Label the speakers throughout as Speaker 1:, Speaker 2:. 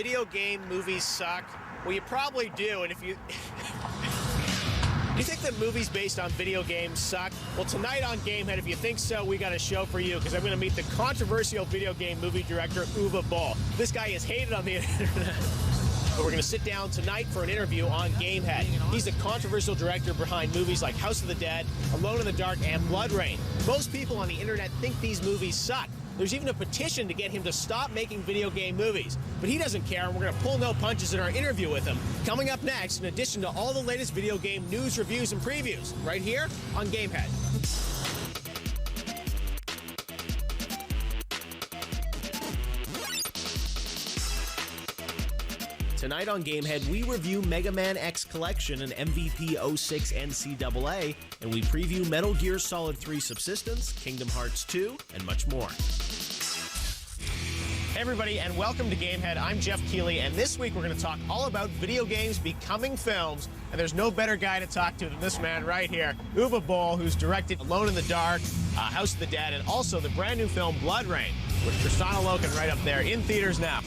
Speaker 1: video game movies suck? Well, you probably do, and if you... Do you think that movies based on video games suck? Well, tonight on Gamehead, if you think so, we got a show for you, because I'm going to meet the controversial video game movie director, Uwe Boll. This guy is hated on the internet. But we're going to sit down tonight for an interview on Gamehead. He's the controversial director behind movies like House of the Dead, Alone in the Dark, and Blood Rain. Most people on the internet think these movies suck. There's even a petition to get him to stop making video game movies. But he doesn't care, and we're going to pull no punches in our interview with him. Coming up next, in addition to all the latest video game news, reviews, and previews, right here on Gamehead. Tonight on Gamehead, we review Mega Man X Collection and MVP 06 NCAA, and we preview Metal Gear Solid 3 Subsistence, Kingdom Hearts 2, and much more. Hey everybody, and welcome to Gamehead. I'm Geoff Keighley, and this week we're going to talk all about video games becoming films, and there's no better guy to talk to than this man right here, Uwe Boll, who's directed Alone in the Dark, House of the Dead, and also the brand new film Blood Rain, with Kristanna Loken right up there in theaters now.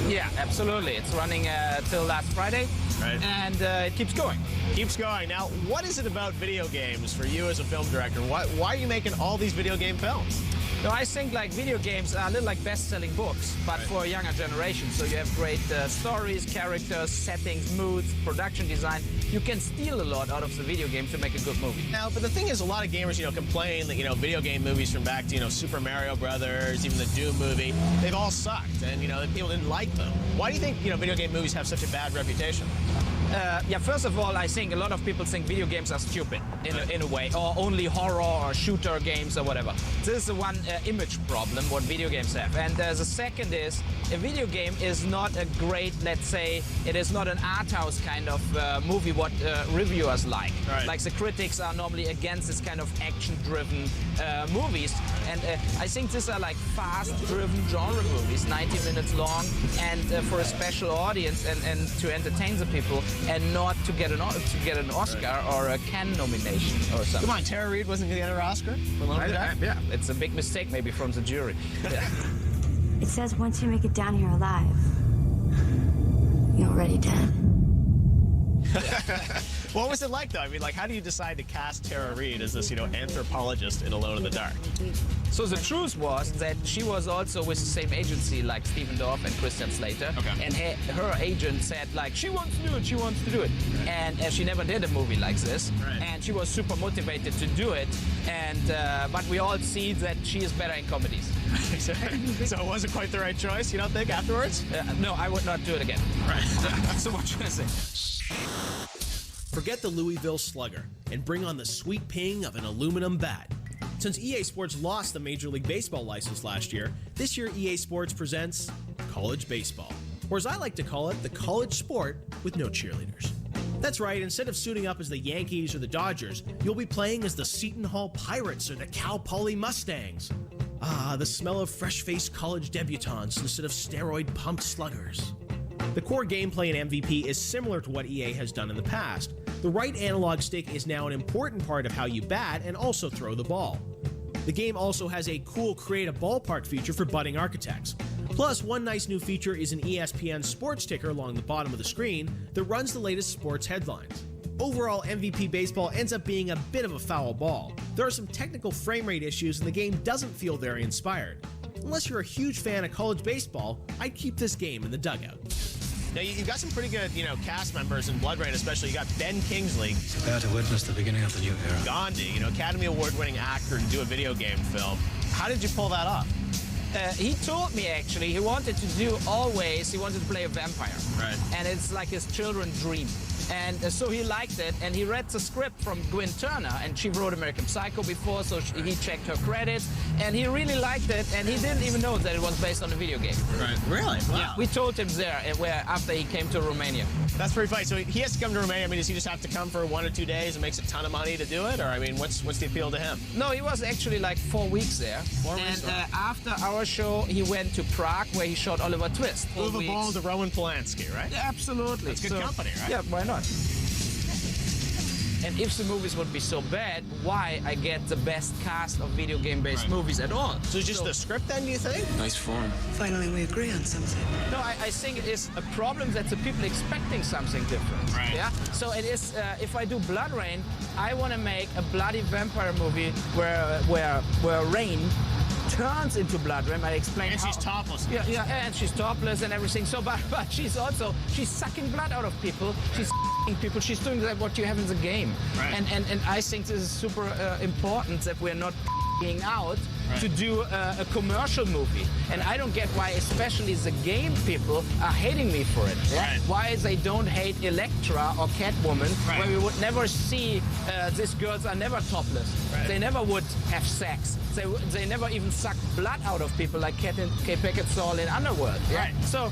Speaker 2: Yeah, absolutely. It's running till last Friday, right. And it keeps going.
Speaker 1: Keeps going. Now, what is it about video games for you as a film director? Why are you making all these video game films?
Speaker 2: No, I think like video games are a little like best-selling books, but for a younger generation. So you have great stories, characters, settings, moods, production design. You can steal a lot out of the video game to make a good movie.
Speaker 1: Now, but the thing is, a lot of gamers, complain that, video game movies from back to, Super Mario Brothers, even the Doom movie, they've all sucked, and, people didn't like them. Why do you think, video game movies have such a bad reputation?
Speaker 2: Yeah, first of all, I think a lot of people think video games are stupid in a way, or only horror or shooter games or whatever. This is the one image problem what video games have. And the second is, a video game is not a great, let's say, it is not an art house kind of movie what reviewers like. Right. Like the critics are normally against this kind of action-driven movies. And I think these are like fast-driven genre movies, 90 minutes long, and for a special audience and to entertain the people, and not to get an Oscar or a Cannes nomination or something.
Speaker 1: Come on, Tara Reid wasn't going to get her Oscar?
Speaker 2: Yeah, it's a big mistake maybe from the jury. Yeah.
Speaker 3: It says once you make it down here alive, you're already dead.
Speaker 1: What was it like, though? I mean, how do you decide to cast Tara Reid as this, anthropologist in Alone in the Dark?
Speaker 2: So the truth was that she was also with the same agency like Stephen Dorff and Christian Slater. Okay. And her agent said, she wants to do it, she wants to do it. Right. And she never did a movie like this. Right. And she was super motivated to do it. And but we all see that she is better in comedies.
Speaker 1: So it wasn't quite the right choice, you don't think, afterwards?
Speaker 2: No, I would not do it again.
Speaker 1: Right.
Speaker 2: So what should I say?
Speaker 4: Forget the Louisville Slugger and bring on the sweet ping of an aluminum bat. Since EA Sports lost the Major League Baseball license last year, this year EA Sports presents College Baseball, or as I like to call it, the college sport with no cheerleaders. That's right, instead of suiting up as the Yankees or the Dodgers, you'll be playing as the Seton Hall Pirates or the Cal Poly Mustangs. Ah, the smell of fresh-faced college debutantes instead of steroid-pumped sluggers. The core gameplay in MVP is similar to what EA has done in the past. The right analog stick is now an important part of how you bat and also throw the ball. The game also has a cool create a ballpark feature for budding architects. Plus, one nice new feature is an ESPN sports ticker along the bottom of the screen that runs the latest sports headlines. Overall, MVP Baseball ends up being a bit of a foul ball. There are some technical frame rate issues and the game doesn't feel very inspired. Unless you're a huge fan of college baseball, I'd keep this game in the dugout.
Speaker 1: Now, you've got some pretty good, cast members in Blood Rain, especially. You got Ben Kingsley.
Speaker 5: About to witness the beginning of the new era.
Speaker 1: Gandhi, Academy Award-winning actor, and do a video game film. How did you pull that off?
Speaker 2: He told me, actually, he wanted to play a vampire.
Speaker 1: Right.
Speaker 2: And it's like his children's dream. And so he liked it, and he read the script from Gwyn Turner, and she wrote American Psycho before, so he checked her credits, and he really liked it, and he didn't even know that it was based on a video game.
Speaker 1: Right. Really? Wow.
Speaker 2: Yeah, we told him there after he came to Romania.
Speaker 1: That's pretty funny. So he has to come to Romania. I mean, does he just have to come for 1 or 2 days and makes a ton of money to do it? Or, I mean, what's the appeal to him?
Speaker 2: No, he was actually like 4 weeks there.
Speaker 1: 4 weeks.
Speaker 2: And after our show, he went to Prague, where he shot Oliver Twist.
Speaker 1: Uwe Boll to Roman Polanski, right?
Speaker 2: Yeah, absolutely.
Speaker 1: That's good company, right?
Speaker 2: Yeah, why not? And if the movies would be so bad, why I get the best cast of video game-based movies at all?
Speaker 1: So just the script then, do you think?
Speaker 5: Nice form.
Speaker 6: Finally, we agree on something.
Speaker 2: No, I think it is a problem that the people expecting something different.
Speaker 1: Right.
Speaker 2: Yeah. So it is. If I do Blood Rain, I want to make a bloody vampire movie where Rain turns into Blood Rain. I explain.
Speaker 1: And she's topless.
Speaker 2: Yeah, and she's topless and everything. So, but she's sucking blood out of people. She's people. She's doing like what you have in the game.
Speaker 1: Right.
Speaker 2: And I think this is super important that we're not out to do a commercial movie. And I don't get why especially the game people are hating me for it. Yeah?
Speaker 1: Right.
Speaker 2: Why they don't hate Elektra or Catwoman,
Speaker 1: Right.
Speaker 2: where we would never see these girls are never topless.
Speaker 1: Right.
Speaker 2: They never would have sex. They never even suck blood out of people like Kate Beckinsale in Underworld. Yeah?
Speaker 1: Right.
Speaker 2: So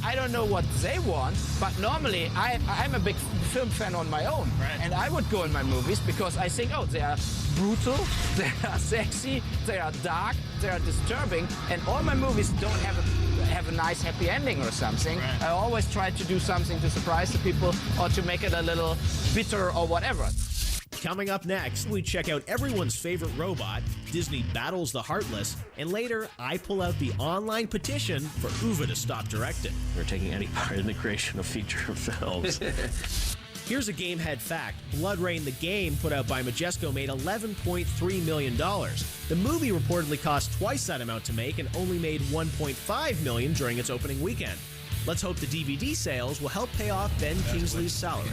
Speaker 2: I don't know what they want, but normally I'm a big film fan on my own.
Speaker 1: Right.
Speaker 2: And I would go in my movies because I think, oh, they are brutal, they are sexy, they are dark, they are disturbing, and all my movies don't have a nice happy ending or something.
Speaker 1: Right.
Speaker 2: I always try to do something to surprise the people or to make it a little bitter or whatever.
Speaker 4: Coming up next, we check out everyone's favorite robot, Disney battles the Heartless, and later, I pull out the online petition for Uwe to stop directing.
Speaker 7: We're taking any part in the creation of feature films.
Speaker 4: Here's a Gamehead fact. Blood Rain, the game put out by Majesco, made $11.3 million. The movie reportedly cost twice that amount to make and only made $1.5 million during its opening weekend. Let's hope the DVD sales will help pay off Ben Kingsley's salary.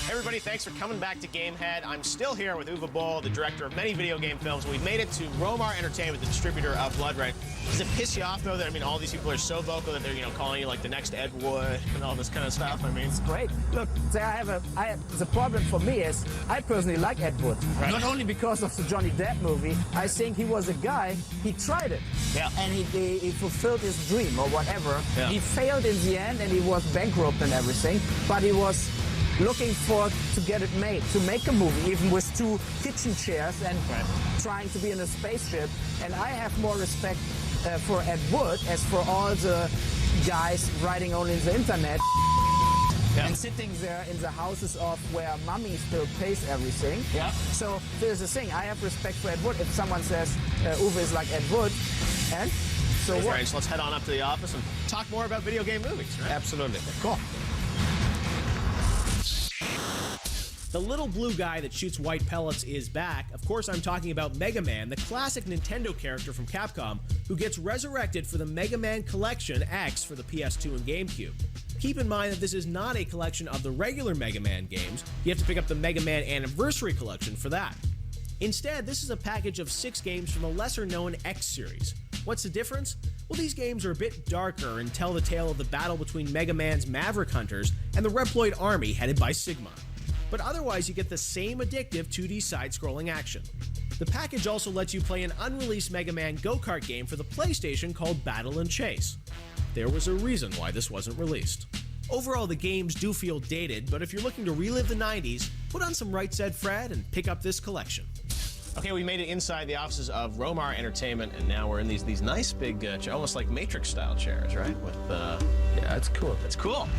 Speaker 1: Everybody, thanks for coming back to Gamehead. I'm still here with Uwe Boll, the director of many video game films. We've made it to Romar Entertainment, the distributor of Blood Rain. Does it piss you off, though, that, all these people are so vocal that they're, calling you like the next Ed Wood and all this kind of stuff?
Speaker 2: It's great. Look, the problem for me is I personally like Ed Wood.
Speaker 1: Right.
Speaker 2: Not only because of the Johnny Depp movie, I think he was a guy, he tried it.
Speaker 1: Yeah.
Speaker 2: And he fulfilled his dream or whatever.
Speaker 1: Yeah.
Speaker 2: He failed in the end and he was bankrupt and everything, but he was looking to get it made, to make a movie, even with 2 kitchen chairs and trying to be in a spaceship. And I have more respect for Ed Wood as for all the guys writing only the internet and sitting there in the houses of where mommy still pays everything.
Speaker 1: Yeah.
Speaker 2: So there's the thing, I have respect for Ed Wood. If someone says Uwe is like Ed Wood, and so what?
Speaker 1: Right, so let's head on up to the office and talk more about video game movies, right?
Speaker 2: Absolutely.
Speaker 1: Cool.
Speaker 4: The little blue guy that shoots white pellets is back. Of course, I'm talking about Mega Man, the classic Nintendo character from Capcom, who gets resurrected for the Mega Man Collection X for the PS2 and GameCube. Keep in mind that this is not a collection of the regular Mega Man games. You have to pick up the Mega Man Anniversary Collection for that. Instead, this is a package of 6 games from the lesser-known X series. What's the difference? Well, these games are a bit darker and tell the tale of the battle between Mega Man's Maverick Hunters and the Reploid army headed by Sigma. But otherwise, you get the same addictive 2D side-scrolling action. The package also lets you play an unreleased Mega Man go-kart game for the PlayStation called Battle and Chase. There was a reason why this wasn't released. Overall, the games do feel dated, but if you're looking to relive the 90s, put on some Right Said Fred and pick up this collection.
Speaker 1: Okay, we made it inside the offices of Romar Entertainment, and now we're in these nice big, almost like Matrix-style chairs, right? With
Speaker 2: Yeah, it's cool.
Speaker 1: it's cool.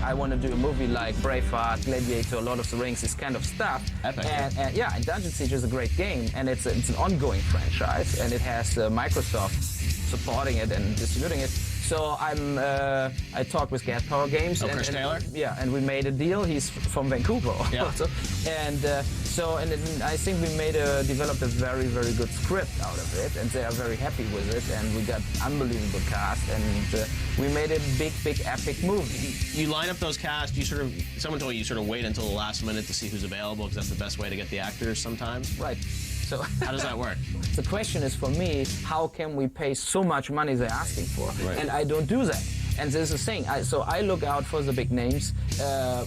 Speaker 2: I want to do a movie like Braveheart, Gladiator, Lord of the Rings, this kind of stuff.
Speaker 1: Epic.
Speaker 2: And Dungeon Siege is a great game, and it's an ongoing franchise, and it has Microsoft supporting it and distributing it. So I talked with Gas Power Games.
Speaker 1: Chris Taylor?
Speaker 2: Yeah, and we made a deal. He's from Vancouver
Speaker 1: Yeah.
Speaker 2: also. And I think we developed a very, very good script out of it, and they are very happy with it, and we got unbelievable cast, and we made a big, epic movie.
Speaker 1: You line up those casts, someone told you sort of wait until the last minute to see who's available, because that's the best way to get the actors sometimes.
Speaker 2: Right. So
Speaker 1: How does that work?
Speaker 2: the question is for me, how can we pay so much money they're asking for?
Speaker 1: Right.
Speaker 2: And I don't do that. And this is the thing. So I look out for the big names,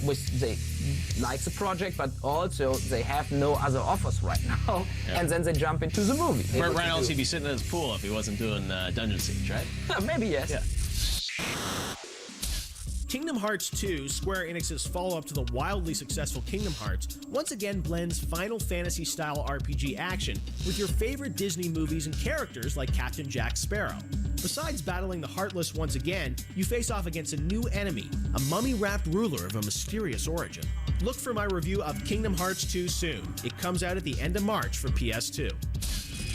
Speaker 2: which they like the project, but also they have no other offers right now.
Speaker 1: Yeah.
Speaker 2: And then they jump into the movie.
Speaker 1: Burt Reynolds, he'd be sitting in his pool if he wasn't doing Dungeon Siege, right?
Speaker 2: Maybe yes.
Speaker 1: Yeah.
Speaker 4: Kingdom Hearts 2, Square Enix's follow-up to the wildly successful Kingdom Hearts, once again blends Final Fantasy-style RPG action with your favorite Disney movies and characters like Captain Jack Sparrow. Besides battling the Heartless once again, you face off against a new enemy, a mummy-wrapped ruler of a mysterious origin. Look for my review of Kingdom Hearts 2 soon. It comes out at the end of March for PS2.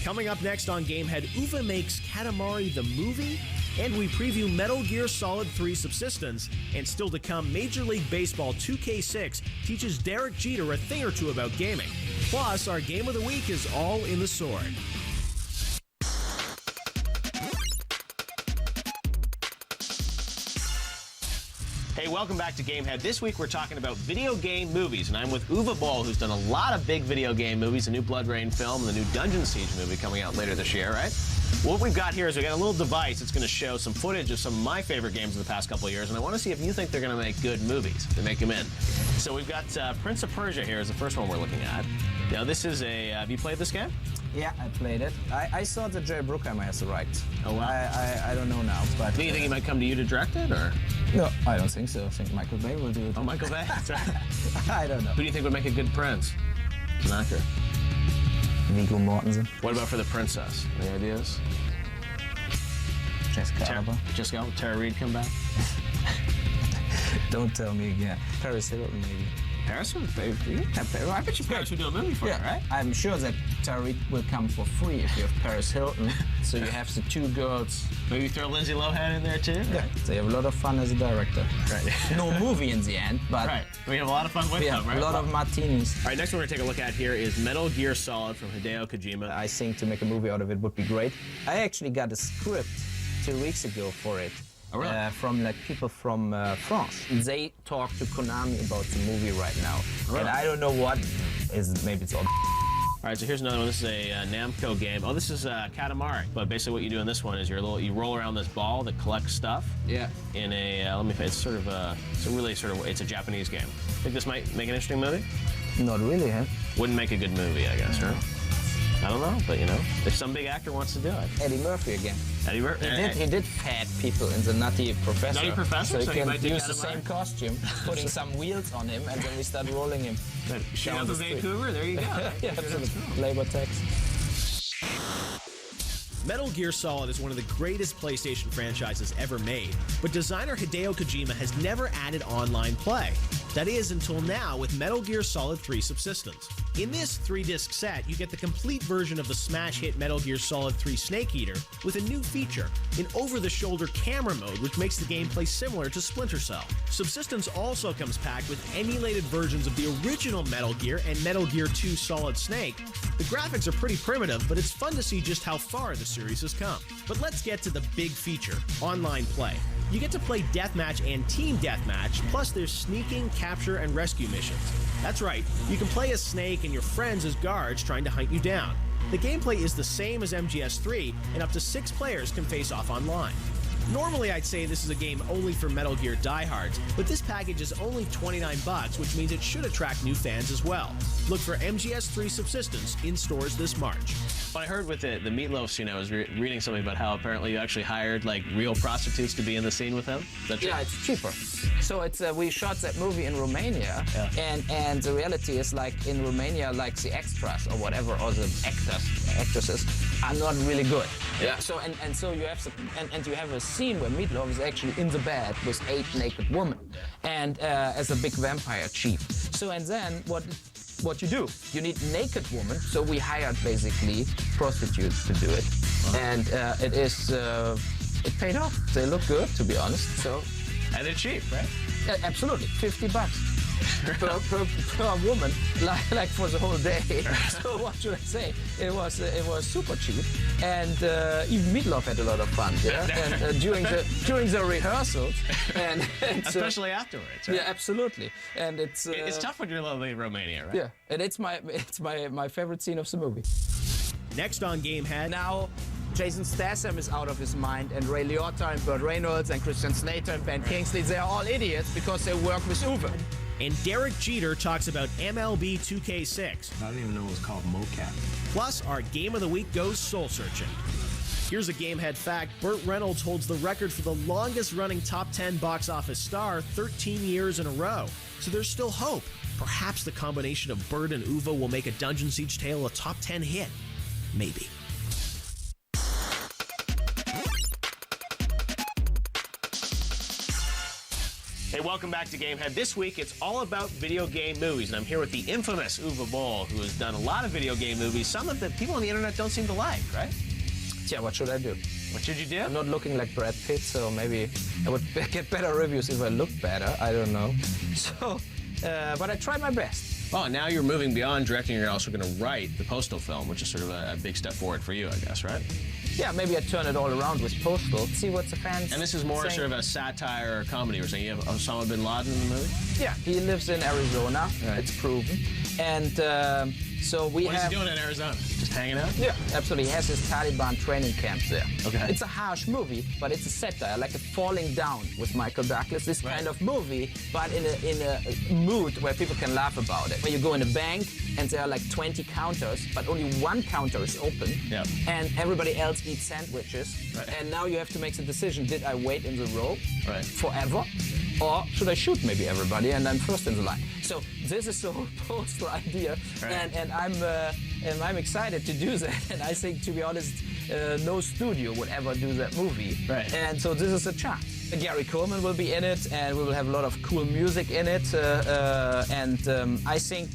Speaker 4: Coming up next on Gamehead, Uwe makes Katamari the movie, and we preview Metal Gear Solid 3 Subsistence, and still to come, Major League Baseball 2K6 teaches Derek Jeter a thing or two about gaming. Plus, our Game of the Week is all in the sword.
Speaker 1: Hey, welcome back to Gamehead. This week we're talking about video game movies, and I'm with Uwe Boll, who's done a lot of big video game movies, the new Blood Rain film, and the new Dungeon Siege movie coming out later this year, right? What we've got here is we've got a little device that's going to show some footage of some of my favorite games of the past couple of years, and I want to see if you think they're going to make good movies, if they make them in. So we've got Prince of Persia here is the first one we're looking at. Now this is a, have you played this game?
Speaker 2: Yeah, I played it. I saw that Jerry Bruckheimer has the rights.
Speaker 1: Oh, wow.
Speaker 2: I don't know now, but...
Speaker 1: Do you think he might come to you to direct it, or?
Speaker 2: No, I don't think so. I think Michael Bay will do it.
Speaker 1: Oh, Michael Bay? That's right.
Speaker 2: I don't know.
Speaker 1: Who do you think would make a good prince? An actor.
Speaker 2: Viggo Mortensen.
Speaker 1: What about for the princess? Any ideas?
Speaker 2: Jessica Alba.
Speaker 1: Jessica, Tara Reid come back?
Speaker 2: Don't tell me again. Paris Hilton, maybe.
Speaker 1: Paris would pay for you? I bet you Paris would do a movie for you, right?
Speaker 2: I'm sure that Tara Reid will come for free if you have Paris Hilton. So you have the two girls.
Speaker 1: Maybe throw Lindsay Lohan in there too? Right?
Speaker 2: Yeah, they have a lot of fun as a director.
Speaker 1: Right.
Speaker 2: No movie in the end, but...
Speaker 1: Right. We have a lot of fun with them, right?
Speaker 2: a lot of martinis.
Speaker 1: All right, next one we're going to take a look at here is Metal Gear Solid from Hideo Kojima.
Speaker 2: I think to make a movie out of it would be great. I actually got a script 2 weeks ago for it.
Speaker 1: Oh, really?
Speaker 2: From like people from France. They talk to Konami about the movie right now.
Speaker 1: Really?
Speaker 2: And I don't know what is, maybe it's all.
Speaker 1: All right, so here's another one. This is a Namco game. Oh, this is Katamari. But basically what you do in this one is you roll around this ball that collects stuff. Yeah. In a, it's sort of a, it's a Japanese game. Think this might make an interesting movie?
Speaker 2: Not really, huh?
Speaker 1: Wouldn't make a good movie, I guess, right? I don't know, but you know, if some big actor wants to do it.
Speaker 2: Eddie Murphy again.
Speaker 1: Eddie Murphy?
Speaker 2: He did fat people in the Nutty Professor.
Speaker 1: Nutty Professor?
Speaker 2: So you
Speaker 1: might
Speaker 2: can use the same costume, putting some wheels on him, and then we start rolling him.
Speaker 1: Show up in Vancouver, there you go.
Speaker 2: Yeah, absolutely. Labor tax.
Speaker 4: Metal Gear Solid is one of the greatest PlayStation franchises ever made, but designer Hideo Kojima has never added online play. That is, until now with Metal Gear Solid 3 Subsistence. In this 3-disc set, you get the complete version of the smash hit Metal Gear Solid 3 Snake Eater with a new feature, an over-the-shoulder camera mode which makes the gameplay similar to Splinter Cell. Subsistence also comes packed with emulated versions of the original Metal Gear and Metal Gear 2 Solid Snake. The graphics are pretty primitive, but it's fun to see just how far the series has come. But let's get to the big feature, online play. You get to play Deathmatch and Team Deathmatch, plus there's sneaking, capture, and rescue missions. That's right, you can play as Snake and your friends as guards trying to hunt you down. The gameplay is the same as MGS3, and up to 6 players can face off online. Normally I'd say this is a game only for Metal Gear diehards, but this package is only $29, which means it should attract new fans as well. Look for MGS3 Subsistence in stores this March. What I heard with the Meatloaf scene, I was reading something about how apparently you actually hired like real prostitutes to be in the scene with him. Is that true?
Speaker 2: Yeah, it's cheaper. So it's we shot that movie in Romania, and the reality is like in Romania, like the extras or whatever, or the actresses are not really good.
Speaker 1: Yeah.
Speaker 2: So and so you have and you have a scene where Meatloaf is actually in the bed with 8 naked women, and as a big vampire chief. So and then what you do? You need naked women, so we hired basically prostitutes to do it, and it paid off. They look good, to be honest. So,
Speaker 1: and they're cheap, right?
Speaker 2: Yeah, absolutely, $50 per woman, like for the whole day. So what should I say? It was super cheap, and even Meatloaf had a lot of fun. Yeah, and during the rehearsals, and
Speaker 1: especially afterwards. Right?
Speaker 2: Yeah, absolutely. And it's
Speaker 1: tough when you're lovely in Romania, right?
Speaker 2: Yeah, and it's my favorite scene of the movie.
Speaker 4: Next on Gamehead.
Speaker 2: Now, Jason Statham is out of his mind, and Ray Liotta and Burt Reynolds and Christian Slater and Ben Kingsley, they're all idiots because they work with Uwe.
Speaker 4: And Derek Jeter talks about MLB 2K6.
Speaker 5: I didn't even know it was called mocap.
Speaker 4: Plus, our Game of the Week goes soul-searching. Here's a Gamehead fact. Burt Reynolds holds the record for the longest-running top 10 box office star 13 years in a row. So there's still hope. Perhaps the combination of Burt and Uwe will make a Dungeon Siege Tale a top 10 hit. Maybe.
Speaker 1: welcome back to Gamehead. This week, it's all about video game movies, and I'm here with the infamous Uwe Boll, who has done a lot of video game movies, some that people on the internet don't seem to like, right?
Speaker 2: Yeah, what should I do?
Speaker 1: What should you do?
Speaker 2: I'm not looking like Brad Pitt, so maybe I would get better reviews if I looked better. I don't know. So, but I tried my best.
Speaker 7: Well, now you're moving beyond directing. You're also going to write the Postal film, which is sort of a big step forward for you, I guess, right?
Speaker 2: Yeah, maybe I turn it all around with Postal, see what the fans
Speaker 7: And this is more
Speaker 2: saying.
Speaker 7: sort of a satire or comedy. We're saying you have Osama bin Laden in the movie?
Speaker 2: Yeah, he lives in Arizona.
Speaker 7: Right.
Speaker 2: It's proven. And so we
Speaker 7: What
Speaker 2: have...
Speaker 7: is he doing in Arizona? Just hanging out?
Speaker 2: Yeah, absolutely. He has his Taliban training camps there.
Speaker 7: Okay.
Speaker 2: It's a harsh movie, but it's a satire, like a Falling Down with Michael Douglas, this kind of movie, but in a mood where people can laugh about it. Where you go in a bank and there are like 20 counters, but only one counter is open,
Speaker 7: Yep.
Speaker 2: and everybody else eats sandwiches.
Speaker 7: Right.
Speaker 2: And now you have to make the decision, did I wait in the row
Speaker 7: Right.
Speaker 2: forever? Or should I shoot maybe everybody and I'm first in the line? So this is the whole Postal idea,
Speaker 7: Right.
Speaker 2: and I'm excited to do that. And I think, to be honest, no studio would ever do that movie.
Speaker 7: Right.
Speaker 2: And so this is a chance. Gary Coleman will be in it, and we will have a lot of cool music in it. I think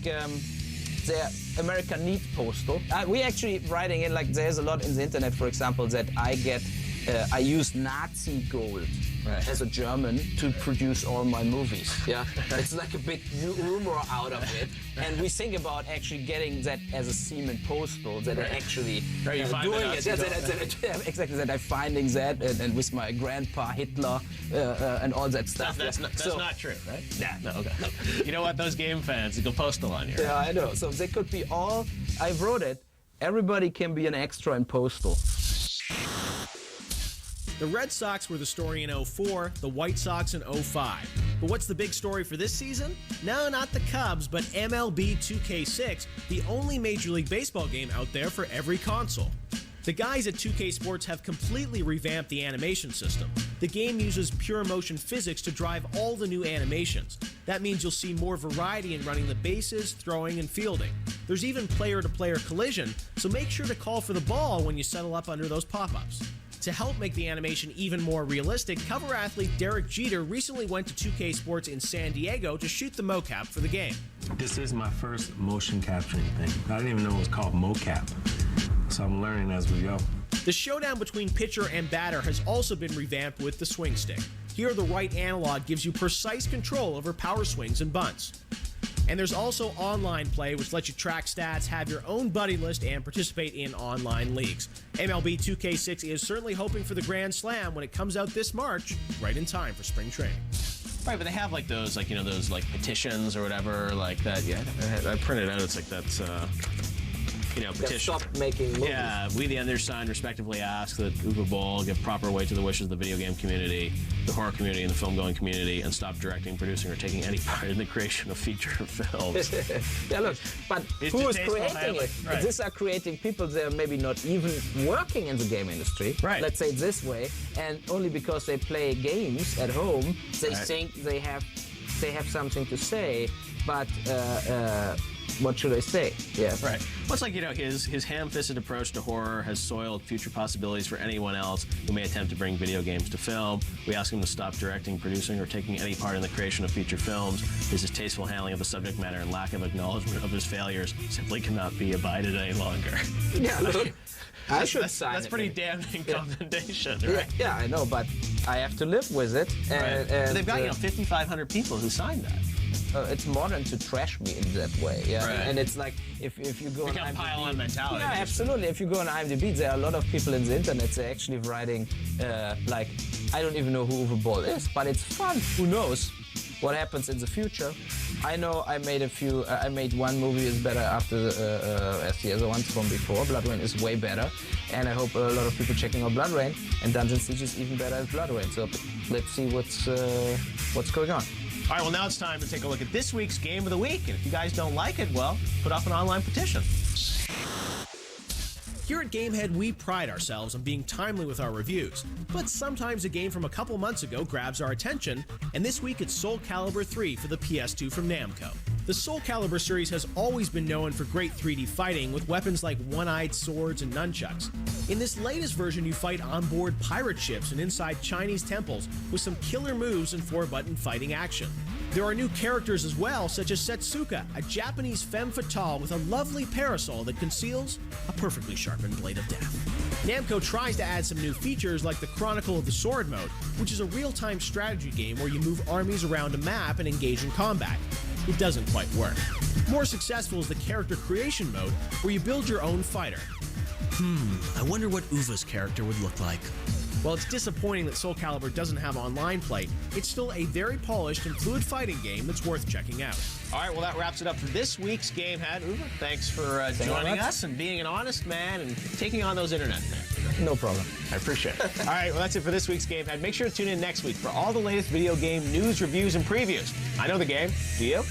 Speaker 2: America needs Postal. We actually writing in, like, there's a lot in the internet, for example, that I use Nazi gold.
Speaker 7: Right.
Speaker 2: As a German to produce all my movies. Yeah, it's like a big rumor out of it, and we think about actually getting that as a theme in Postal, that I actually
Speaker 7: Right, you find the
Speaker 2: doing
Speaker 7: Nazi
Speaker 2: it. Exactly, that I finding that, and with my grandpa Hitler and all that stuff.
Speaker 7: That's
Speaker 2: So-
Speaker 7: not true, right?
Speaker 2: Yeah.
Speaker 7: No, okay. You know what? Those game fans, they go Postal on you.
Speaker 2: Yeah, I know. So they could be all. I wrote it. Everybody can be an extra in Postal.
Speaker 4: The Red Sox were the story in 04, the White Sox in 05. But what's the big story for this season? No, not the Cubs, but MLB 2K6, the only Major League Baseball game out there for every console. The guys at 2K Sports have completely revamped the animation system. The game uses pure motion physics to drive all the new animations. That means you'll see more variety in running the bases, throwing, and fielding. There's even player-to-player collision, so make sure to call for the ball when you settle up under those pop-ups. To help make the animation even more realistic, cover athlete Derek Jeter recently went to 2K Sports in San Diego to shoot the mocap for the game.
Speaker 8: This is my first motion capturing thing. I didn't even know it was called mocap, so I'm learning as we go.
Speaker 4: The showdown between pitcher and batter has also been revamped with the swing stick. Here, the right analog gives you precise control over power swings and bunts. And there's also online play, which lets you track stats, have your own buddy list, and participate in online leagues. MLB 2K6 is certainly hoping for the Grand Slam when it comes out this March, right in time for spring training.
Speaker 7: Right, but they have like those, like, you know, those like petitions or whatever, like that. Yeah, I printed out. It's like that's, you know, petition.
Speaker 2: Stop making movies.
Speaker 7: Yeah, we the undersigned respectively ask that Uwe Boll give proper weight to the wishes of the video game community, the horror community, and the film-going community, and stop directing, producing, or taking any part in the creation of feature films.
Speaker 2: Yeah, look, but
Speaker 7: It's
Speaker 2: who is
Speaker 7: distasteful
Speaker 2: creating
Speaker 7: handling,
Speaker 2: it?
Speaker 7: right.
Speaker 2: These are creating people that are maybe not even working in the game industry.
Speaker 7: Right.
Speaker 2: Let's say it this way, and only because they play games at home, they
Speaker 7: Right.
Speaker 2: think they have something to say. But what should I say? Yeah.
Speaker 7: Right. Well, it's like, you know, his ham-fisted approach to horror has soiled future possibilities for anyone else who may attempt to bring video games to film. We ask him to stop directing, producing, or taking any part in the creation of feature films. His distasteful handling of the subject matter and lack of acknowledgement of his failures simply cannot be abided any longer.
Speaker 2: Yeah, look, I should sign
Speaker 7: That's
Speaker 2: it.
Speaker 7: pretty damning commendation,
Speaker 2: Yeah,
Speaker 7: right?
Speaker 2: yeah, I know, but I have to live with it. And,
Speaker 7: But they've got, you know, 5,500 people who signed that.
Speaker 2: it's modern to trash me in that way, yeah.
Speaker 7: Right.
Speaker 2: And it's like if you go on
Speaker 7: Become
Speaker 2: IMDb,
Speaker 7: pile-on mentality.
Speaker 2: Yeah, absolutely. If you go on IMDb, there are a lot of people in the internet. They're actually writing like, I don't even know who Uwe Boll is, but it's fun. Who knows what happens in the future? I know I made I made one movie is better after as the other ones from before. Blood Rain is way better, and I hope a lot of people checking out Blood Rain, and Dungeon Siege is even better as Blood Rain. So let's see what's going on.
Speaker 1: All right, well, now it's time to take a look at this week's Game of the Week. And if you guys don't like it, well, put up an online petition.
Speaker 4: Here at Gamehead, we pride ourselves on being timely with our reviews, but sometimes a game from a couple months ago grabs our attention, and this week it's Soul Calibur 3 for the PS2 from Namco. The Soul Calibur series has always been known for great 3D fighting with weapons like one-eyed swords and nunchucks. In this latest version, you fight onboard pirate ships and inside Chinese temples with some killer moves and 4-button fighting action. There are new characters as well, such as Setsuka, a Japanese femme fatale with a lovely parasol that conceals a perfectly sharpened blade of death. Namco tries to add some new features like the Chronicle of the Sword mode, which is a real-time strategy game where you move armies around a map and engage in combat. It doesn't quite work. More successful is the character creation mode, where you build your own fighter. I wonder what Uwe's character would look like. While it's disappointing that Soul Calibur doesn't have online play, it's still a very polished and fluid fighting game that's worth checking out.
Speaker 1: All right, well, that wraps it up for this week's Gamehead. Uwe, thanks for joining us and being an honest man and taking on those internet men.
Speaker 2: No problem.
Speaker 1: I appreciate it. All right, well, that's it for this week's Gamehead. Make sure to tune in next week for all the latest video game news, reviews, and previews. I know the game. Do you?